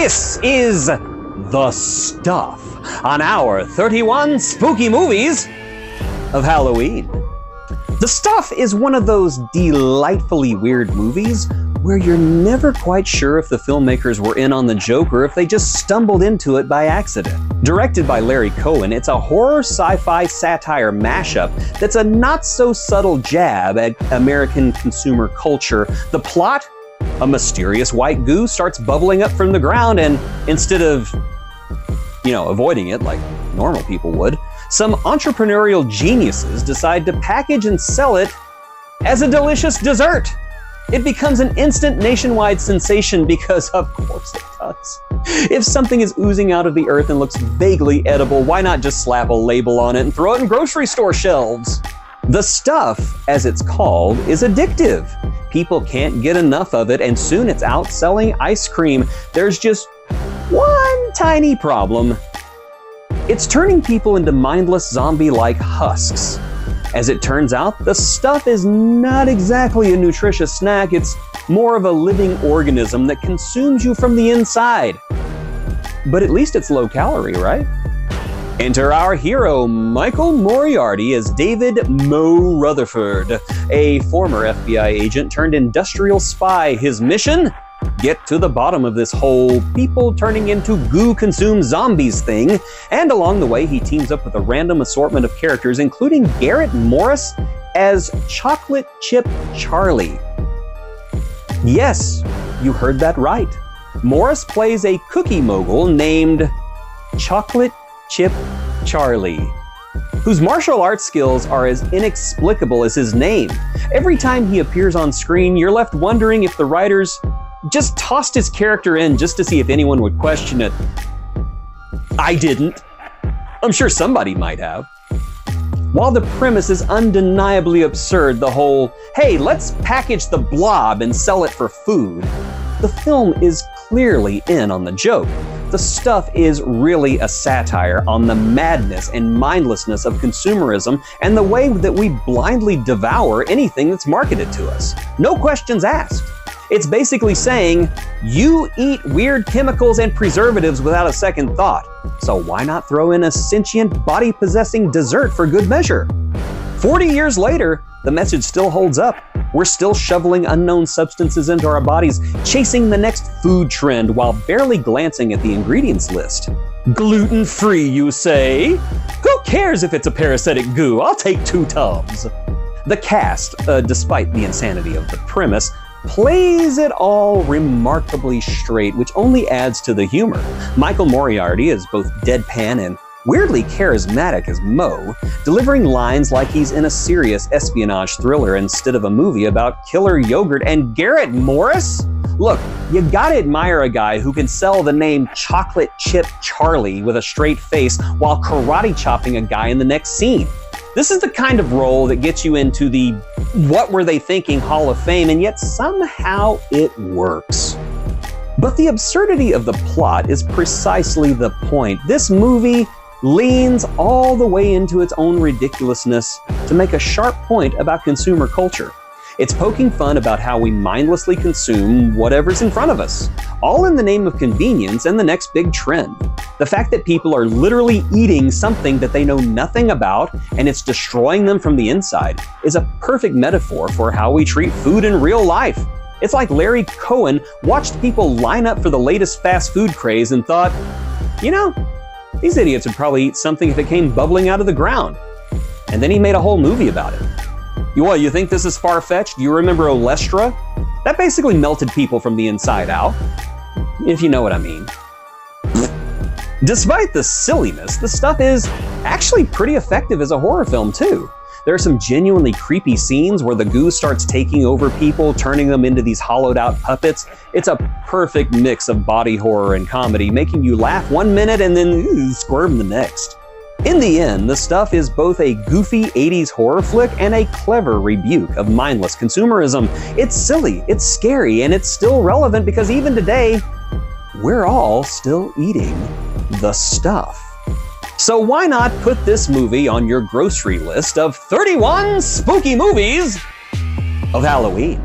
This is The Stuff on our 31 spooky movies of Halloween. The Stuff is one of those delightfully weird movies where you're never quite sure if the filmmakers were in on the joke or if they just stumbled into it by accident. Directed by Larry Cohen, it's a horror sci-fi satire mashup that's a not-so-subtle jab at American consumer culture. The plot? A mysterious white goo starts bubbling up from the ground, and instead of, avoiding it like normal people would, some entrepreneurial geniuses decide to package and sell it as a delicious dessert. It becomes an instant nationwide sensation because, of course, it does. If something is oozing out of the earth and looks vaguely edible, why not just slap a label on it and throw it in grocery store shelves? The Stuff, as it's called, is addictive. People can't get enough of it, and soon it's out selling ice cream. There's just one tiny problem. It's turning people into mindless zombie-like husks. As it turns out, the stuff is not exactly a nutritious snack, it's more of a living organism that consumes you from the inside. But at least it's low calorie, right? Enter our hero, Michael Moriarty, as David Mo Rutherford, a former FBI agent turned industrial spy. His mission? Get to the bottom of this whole people turning into goo-consumed zombies thing, and along the way he teams up with a random assortment of characters, including Garrett Morris as Chocolate Chip Charlie. Yes, you heard that right. Morris plays a cookie mogul named Chocolate Chip Charlie, whose martial arts skills are as inexplicable as his name. Every time he appears on screen, you're left wondering if the writers just tossed his character in just to see if anyone would question it. I didn't. I'm sure somebody might have. While the premise is undeniably absurd, the whole, hey, let's package the blob and sell it for food, the film is clearly in on the joke. The Stuff is really a satire on the madness and mindlessness of consumerism and the way that we blindly devour anything that's marketed to us. No questions asked. It's basically saying, you eat weird chemicals and preservatives without a second thought, so why not throw in a sentient, body-possessing dessert for good measure? 40 years later, the message still holds up. We're still shoveling unknown substances into our bodies, chasing the next food trend while barely glancing at the ingredients list. Gluten-free, you say? Who cares if it's a parasitic goo? I'll take 2 tubs. The cast, despite the insanity of the premise, plays it all remarkably straight, which only adds to the humor. Michael Moriarty is both deadpan and weirdly charismatic as Mo, delivering lines like he's in a serious espionage thriller instead of a movie about killer yogurt. And Garrett Morris? Look, you gotta admire a guy who can sell the name Chocolate Chip Charlie with a straight face while karate chopping a guy in the next scene. This is the kind of role that gets you into the what were they thinking Hall of Fame, and yet somehow it works. But the absurdity of the plot is precisely the point. This movie leans all the way into its own ridiculousness to make a sharp point about consumer culture. It's poking fun about how we mindlessly consume whatever's in front of us, all in the name of convenience and the next big trend. The fact that people are literally eating something that they know nothing about and it's destroying them from the inside is a perfect metaphor for how we treat food in real life. It's like Larry Cohen watched people line up for the latest fast food craze and thought, these idiots would probably eat something if it came bubbling out of the ground. And then he made a whole movie about it. You think this is far-fetched? Do you remember Olestra? That basically melted people from the inside out, if you know what I mean. Despite the silliness, the stuff is actually pretty effective as a horror film too. There are some genuinely creepy scenes where the goo starts taking over people, turning them into these hollowed out puppets. It's a perfect mix of body horror and comedy, making you laugh one minute and then squirm the next. In the end, The Stuff is both a goofy 80s horror flick and a clever rebuke of mindless consumerism. It's silly, it's scary, and it's still relevant because even today, we're all still eating the stuff. So why not put this movie on your grocery list of 31 spooky movies of Halloween?